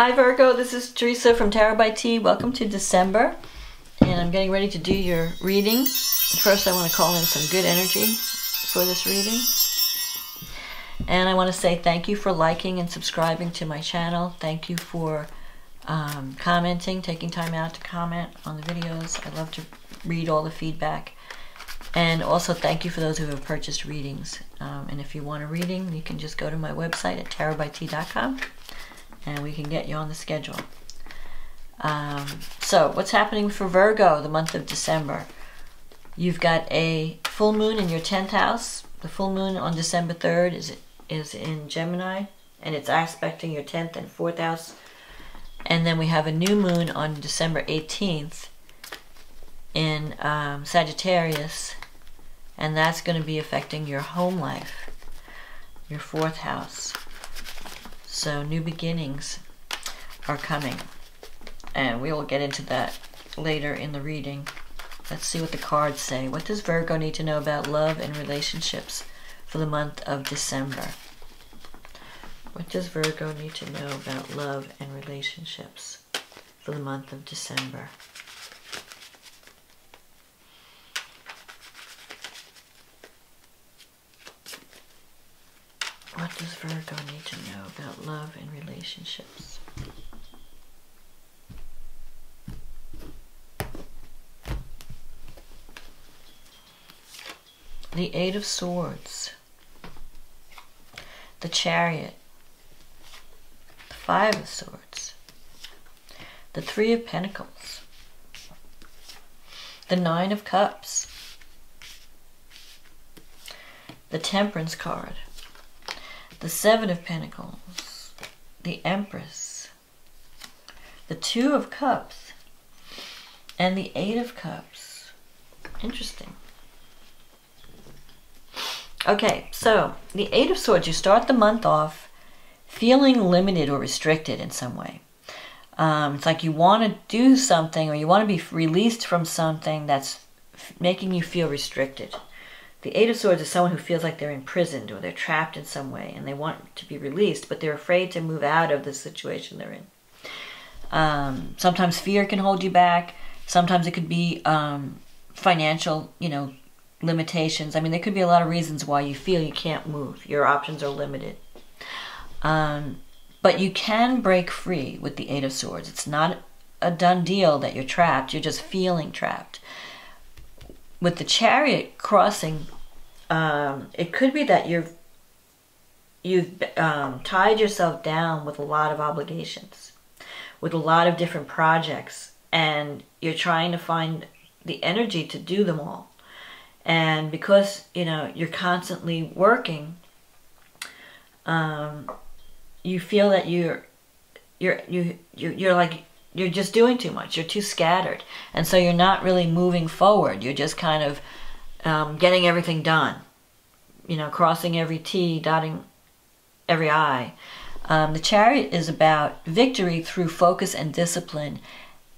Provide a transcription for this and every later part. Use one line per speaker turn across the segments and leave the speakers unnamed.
Hi Virgo, this is Teresa from Tarot by T. Welcome to December, and I'm getting ready to do your reading. First I want to call in some good energy for this reading. And I want to say thank you for liking and subscribing to my channel. Thank you for commenting, taking time out to comment on the videos. I love to read all the feedback. And also thank you for those who have purchased readings. And if you want a reading, you can just go to my website at tarotbyt.com. and we can get you on the schedule. So what's happening for Virgo the month of December? You've got a full moon in your 10th house. The full moon on December 3rd is in Gemini, and it's aspecting your 10th and 4th house. And then we have a new moon on December 18th in Sagittarius, and that's going to be affecting your home life, your 4th house. So new beginnings are coming, and we will get into that later in the reading. Let's see what the cards say. What does Virgo need to know about love and relationships for the month of December? What does Virgo need to know about love and relationships for the month of December? What does Virgo need to know about love and relationships? The Eight of Swords, the Chariot, the Five of Swords, the Three of Pentacles, the Nine of Cups, the Temperance card, the Seven of Pentacles, the Empress, the Two of Cups, and the Eight of Cups. Interesting. Okay, so the Eight of Swords, you start the month off feeling limited or restricted in some way. It's like you want to do something, or you want to be released from something that's making you feel restricted. The Eight of Swords is someone who feels like they're imprisoned or they're trapped in some way and they want to be released, but they're afraid to move out of the situation they're in. Sometimes fear can hold you back. Sometimes it could be financial, limitations. I mean, there could be a lot of reasons why you feel you can't move. Your options are limited. But you can break free with the Eight of Swords. It's not a done deal that you're trapped. You're just feeling trapped. With the Chariot crossing, it could be that you've tied yourself down with a lot of obligations, with a lot of different projects, and you're trying to find the energy to do them all. And because you're constantly working, you feel that you're just doing too much. You're too scattered. And so you're not really moving forward. You're just kind of getting everything done. Crossing every T, dotting every I. The Chariot is about victory through focus and discipline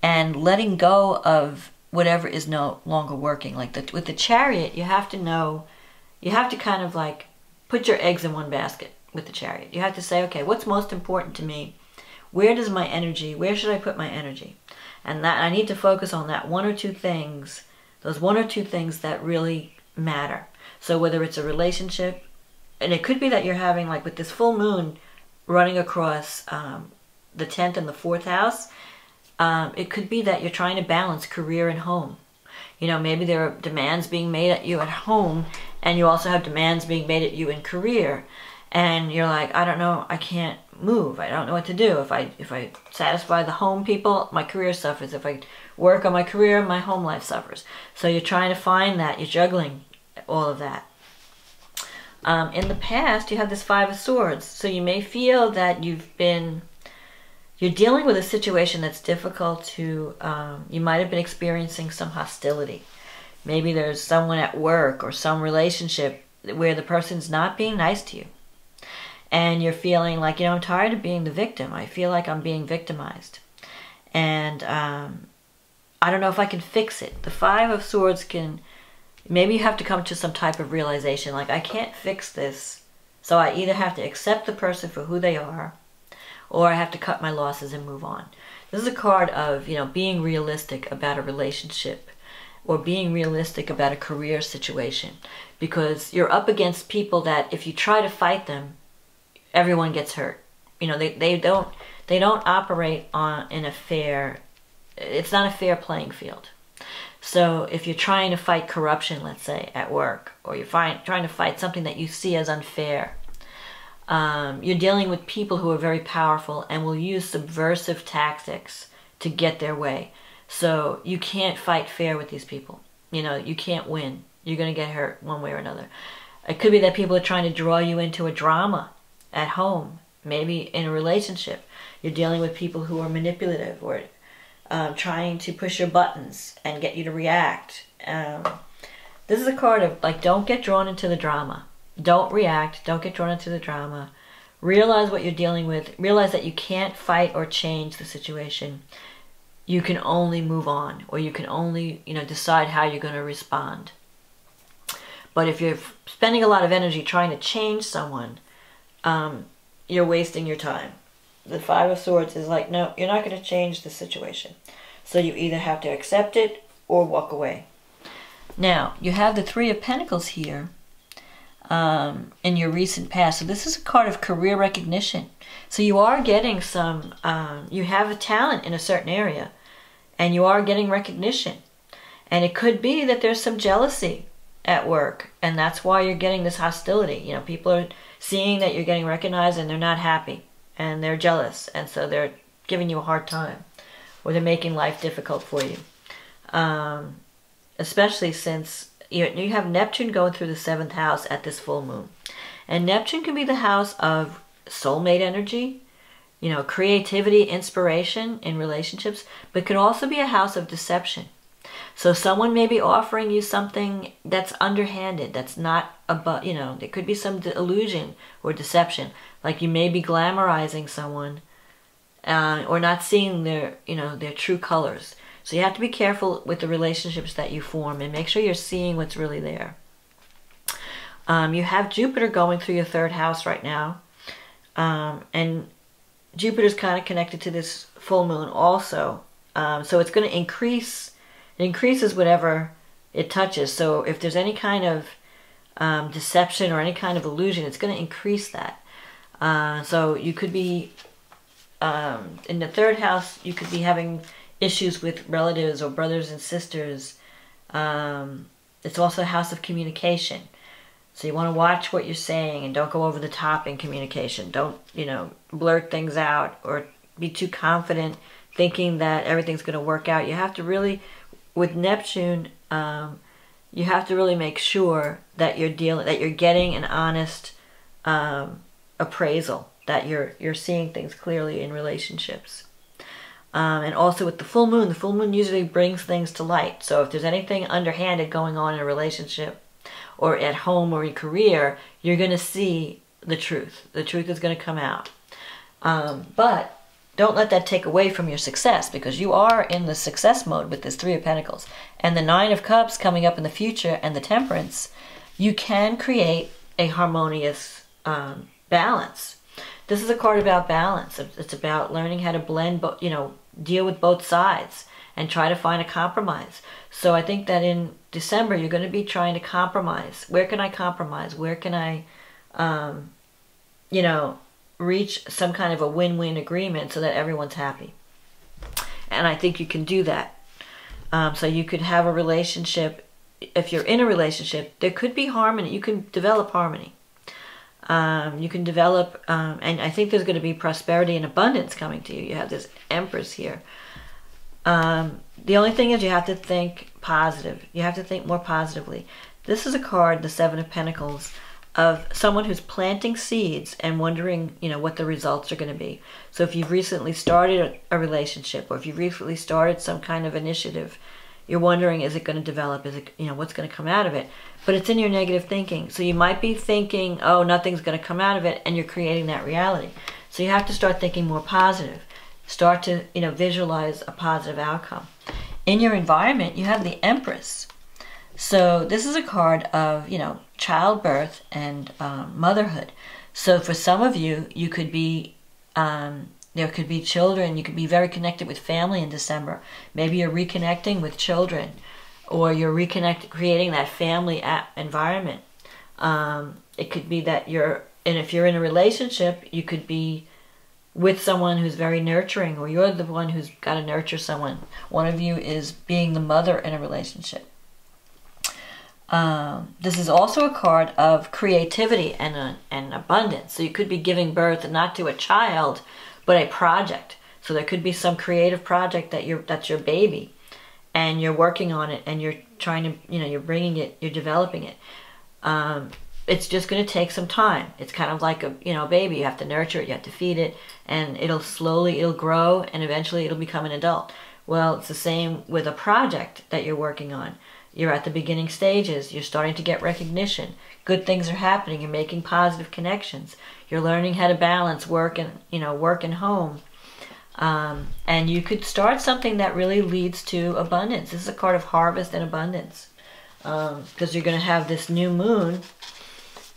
and letting go of whatever is no longer working. Like with the Chariot, you have to know, you have to kind of like put your eggs in one basket with the Chariot. You have to say, okay, what's most important to me? Where should I put my energy? And that I need to focus on that one or two things, those one or two things that really matter. So whether it's a relationship, and it could be that you're having, like with this full moon running across the 10th and the 4th house, it could be that you're trying to balance career and home. Maybe there are demands being made at you at home, and you also have demands being made at you in career. And you're like, I don't know, I can't move. I don't know what to do. If I satisfy the home people, my career suffers. If I work on my career, my home life suffers. So you're trying to find that. You're juggling all of that. In the past, you have this Five of Swords. So you may feel that you're dealing with a situation that's difficult to, you might have been experiencing some hostility. Maybe there's someone at work or some relationship where the person's not being nice to you. And you're feeling like, I'm tired of being the victim. I feel like I'm being victimized. And I don't know if I can fix it. The Five of Swords maybe you have to come to some type of realization, like I can't fix this. So I either have to accept the person for who they are, or I have to cut my losses and move on. This is a card of, you know, being realistic about a relationship or being realistic about a career situation, because you're up against people that if you try to fight them, everyone gets hurt. You know, they don't operate in a fair, it's not a fair playing field. So if you're trying to fight corruption, let's say, at work, or you're trying to fight something that you see as unfair, you're dealing with people who are very powerful and will use subversive tactics to get their way. So you can't fight fair with these people. You know, you can't win. You're going to get hurt one way or another. It could be that people are trying to draw you into a drama at home, maybe in a relationship. You're dealing with people who are manipulative or trying to push your buttons and get you to react. This is a card of, like, don't get drawn into the drama. Don't react. Don't get drawn into the drama. Realize what you're dealing with. Realize that you can't fight or change the situation. You can only move on, or you can only, you know, decide how you're going to respond. But if you're spending a lot of energy trying to change someone, you're wasting your time. The Five of Swords is like, no, you're not going to change the situation. So you either have to accept it or walk away. Now, you have the Three of Pentacles here in your recent past. So this is a card of career recognition. So you are getting some, you have a talent in a certain area, and you are getting recognition. And it could be that there's some jealousy at work, and that's why you're getting this hostility. You know, people are seeing that you're getting recognized and they're not happy. And they're jealous, and so they're giving you a hard time, or they're making life difficult for you. Especially since you have Neptune going through the 7th house at this full moon. And Neptune can be the house of soulmate energy, you know, creativity, inspiration in relationships, but can also be a house of deception. So someone may be offering you something that's underhanded, that's not about, you know, there could be some illusion or deception. Like you may be glamorizing someone or not seeing their, you know, their true colors. So you have to be careful with the relationships that you form and make sure you're seeing what's really there. You have Jupiter going through your 3rd house right now. And Jupiter's kind of connected to this full moon also. So it's going to increase. It increases whatever it touches. So if there's any kind of deception or any kind of illusion, it's going to increase that. So you could be, in the 3rd house, you could be having issues with relatives or brothers and sisters. It's also a house of communication. So you want to watch what you're saying and don't go over the top in communication. Don't, you know, blurt things out or be too confident thinking that everything's going to work out. You have to really, with Neptune, you have to really make sure that you're getting an honest appraisal, that you're seeing things clearly in relationships. And also with the full moon usually brings things to light. So if there's anything underhanded going on in a relationship or at home or in career, you're going to see the truth. The truth is going to come out. But don't let that take away from your success, because you are in the success mode with this 3 of Pentacles. And the 9 of Cups coming up in the future and the Temperance, you can create a harmonious balance. This is a card about balance. It's about learning how to blend, you know, deal with both sides and try to find a compromise. So I think that in December, you're going to be trying to compromise. Where can I compromise? Where can I, you know, reach some kind of a win-win agreement so that everyone's happy? And I think you can do that. So you could have a relationship. If you're in a relationship, there could be harmony. You can develop harmony. You can develop, and I think there's going to be prosperity and abundance coming to you. You have this Empress here. The only thing is you have to think positive. You have to think more positively. This is a card, the 7 of Pentacles, of someone who's planting seeds and wondering, you know, what the results are going to be. So if you've recently started a relationship, or if you've recently started some kind of initiative, you're wondering, is it going to develop? Is it, you know, what's going to come out of it? But it's in your negative thinking. So you might be thinking, oh, nothing's going to come out of it, and you're creating that reality. So you have to start thinking more positive. Start to, you know, visualize a positive outcome. In your environment, you have the Empress. So this is a card of, you know, childbirth and motherhood. So for some of you, you could be There could be children. You could be very connected with family in December. Maybe you're reconnecting with children, or you're creating that family environment. It could be that and if you're in a relationship, you could be with someone who's very nurturing, or you're the one who's got to nurture someone. One of you is being the mother in a relationship. This is also a card of creativity and abundance. So you could be giving birth not to a child, but a project. So there could be some creative project that's your baby, and you're working on it, and you're trying to, you're bringing it, you're developing it. It's just going to take some time. It's kind of like a baby. You have to nurture it, you have to feed it, and it'll grow, and eventually it'll become an adult. Well, it's the same with a project that you're working on. You're at the beginning stages. You're starting to get recognition. Good things are happening. You're making positive connections. You're learning how to balance work and home. And you could start something that really leads to abundance. This is a card of harvest and abundance, because you're going to have this new moon.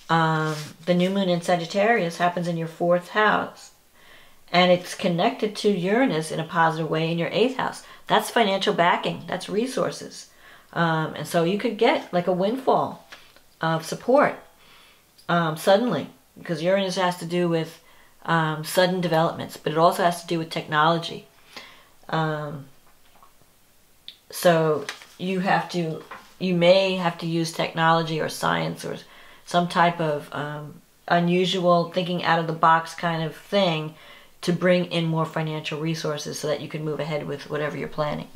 The new moon in Sagittarius happens in your 4th house, and it's connected to Uranus in a positive way in your 8th house. That's financial backing. That's resources. And so you could get like a windfall of support suddenly, because Uranus has to do with sudden developments, but it also has to do with technology. So you may have to use technology or science or some type of unusual, thinking out of the box kind of thing to bring in more financial resources so that you can move ahead with whatever you're planning.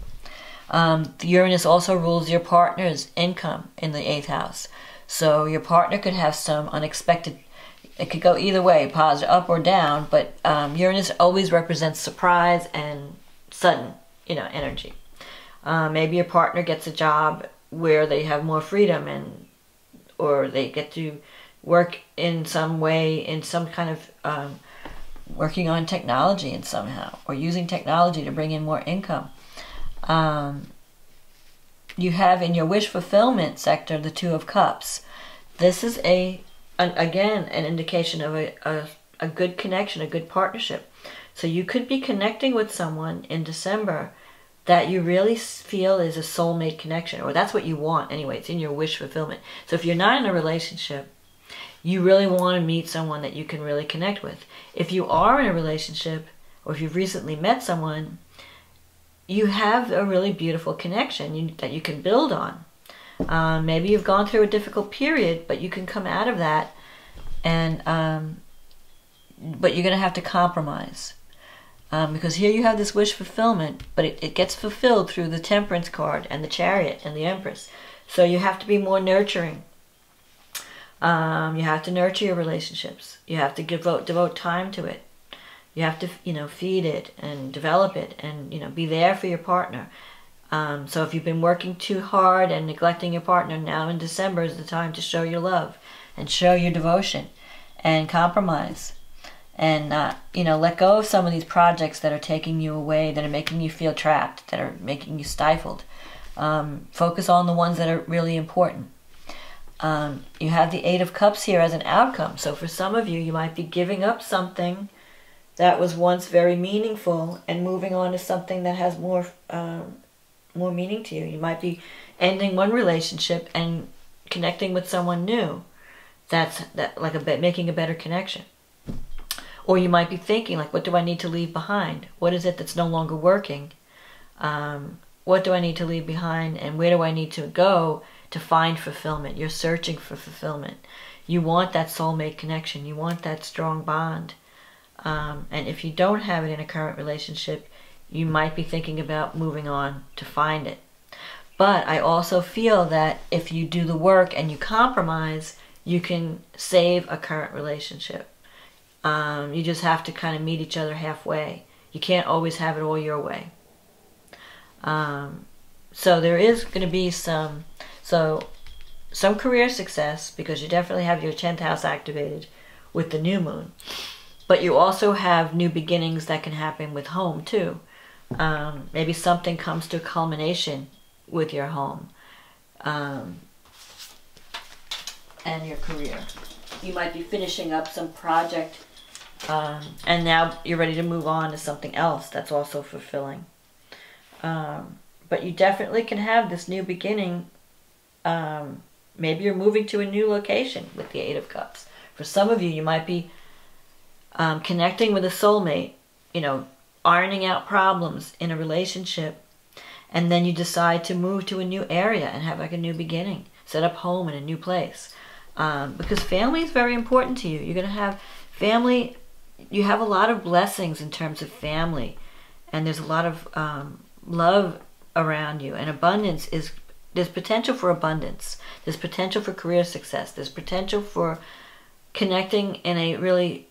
Uranus also rules your partner's income in the 8th house. So your partner could have some unexpected, it could go either way, positive, up or down, but Uranus always represents surprise and sudden, energy. Maybe your partner gets a job where they have more freedom, or they get to work in some way, in some kind of working on technology in somehow, or using technology to bring in more income. You have in your wish fulfillment sector the 2 of Cups. This is again an indication of a good connection, a good partnership. So you could be connecting with someone in December that you really feel is a soulmate connection, or that's what you want anyway. It's in your wish fulfillment. So if you're not in a relationship, you really want to meet someone that you can really connect with. If you are in a relationship, or if you've recently met someone, you have a really beautiful connection that you can build on. Maybe you've gone through a difficult period, but you can come out of that, and but you're going to have to compromise. Because here you have this wish fulfillment, but it gets fulfilled through the Temperance card and the Chariot and the Empress. So you have to be more nurturing. You have to nurture your relationships. You have to devote time to it. You have to, feed it and develop it, and, be there for your partner. So if you've been working too hard and neglecting your partner, now in December is the time to show your love and show your devotion and compromise. And, let go of some of these projects that are taking you away, that are making you feel trapped, that are making you stifled. Focus on the ones that are really important. You have the 8 of Cups here as an outcome. So for some of you, you might be giving up something that was once very meaningful and moving on to something that has more meaning to you. You might be ending one relationship and connecting with someone new. That's making a better connection. Or you might be thinking, like, what do I need to leave behind? What is it that's no longer working? What do I need to leave behind, and where do I need to go to find fulfillment? You're searching for fulfillment. You want that soulmate connection. You want that strong bond. And if you don't have it in a current relationship, you might be thinking about moving on to find it. But I also feel that if you do the work and you compromise, you can save a current relationship. You just have to kind of meet each other halfway. You can't always have it all your way. So there is going to be some career success, because you definitely have your 10th house activated with the new moon. But you also have new beginnings that can happen with home too. Maybe something comes to a culmination with your home and your career. You might be finishing up some project And now you're ready to move on to something else that's also fulfilling. But you definitely can have this new beginning. Maybe you're moving to a new location with the Eight of Cups. For some of you, you might be connecting with a soulmate, you know, ironing out problems in a relationship, and then you decide to move to a new area and have like a new beginning, set up home in a new place. Because family is very important to you. You're going to have family, you have a lot of blessings in terms of family, and there's a lot of love around you, and abundance is, there's potential for abundance, there's potential for career success, there's potential for connecting in a really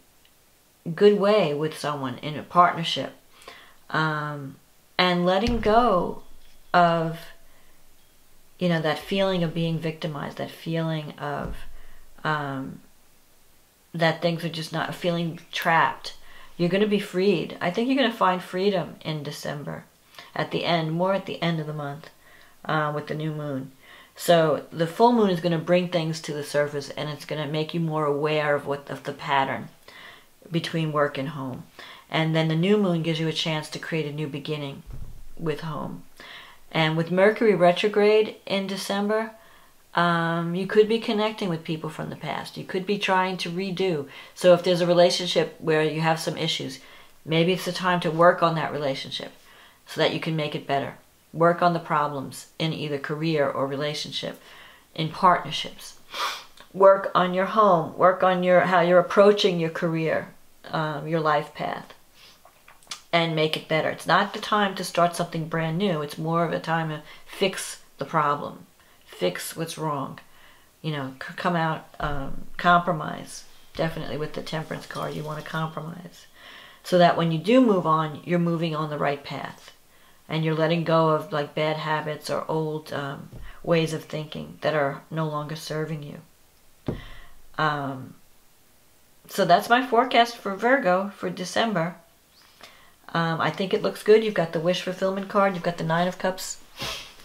good way with someone in a partnership, and letting go of, you know, that feeling of being victimized, that feeling of that things are just not, feeling trapped. You're going to be freed. I think you're going to find freedom in December, at the end, more at the end of the month, with the new moon. So the full moon is going to bring things to the surface, and it's going to make you more aware of the pattern between work and home. And then the new moon gives you a chance to create a new beginning with home. And with Mercury retrograde in December, you could be connecting with people from the past. You could be trying to redo. So if there's a relationship where you have some issues, maybe it's the time to work on that relationship so that you can make it better. Work on the problems in either career or relationship, in partnerships. Work on your home. Work on how you're approaching your career, your life path, and make it better. It's not the time to start something brand new. It's more of a time to fix the problem, fix what's wrong. You know, come out, compromise. Definitely with the Temperance card, you want to compromise, so that when you do move on, you're moving on the right path, and you're letting go of like bad habits or old ways of thinking that are no longer serving you. So that's my forecast for Virgo for December. I think it looks good. You've got the wish fulfillment card. You've got the Nine of Cups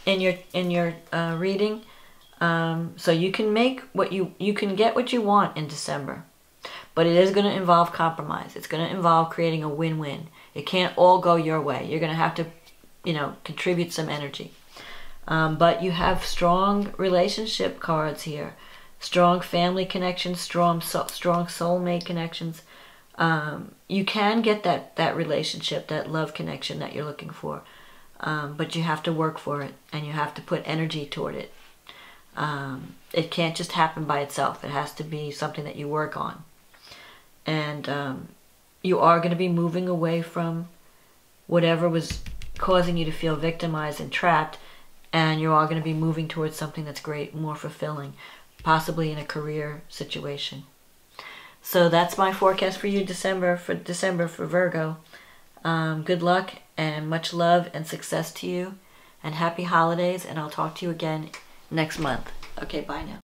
in your reading. So you can make you can get what you want in December, but it is going to involve compromise. It's going to involve creating a win-win. It can't all go your way. You're going to have to, you know, contribute some energy. But you have strong relationship cards here, strong family connections, strong soulmate connections. You can get that relationship, that love connection that you're looking for, but you have to work for it, and you have to put energy toward it. It can't just happen by itself. It has to be something that you work on. And you are going to be moving away from whatever was causing you to feel victimized and trapped, and you are going to be moving towards something that's great, more fulfilling, possibly in a career situation. So that's my forecast for you December for Virgo. Good luck and much love and success to you, and happy holidays, and I'll talk to you again next month. Okay, bye now.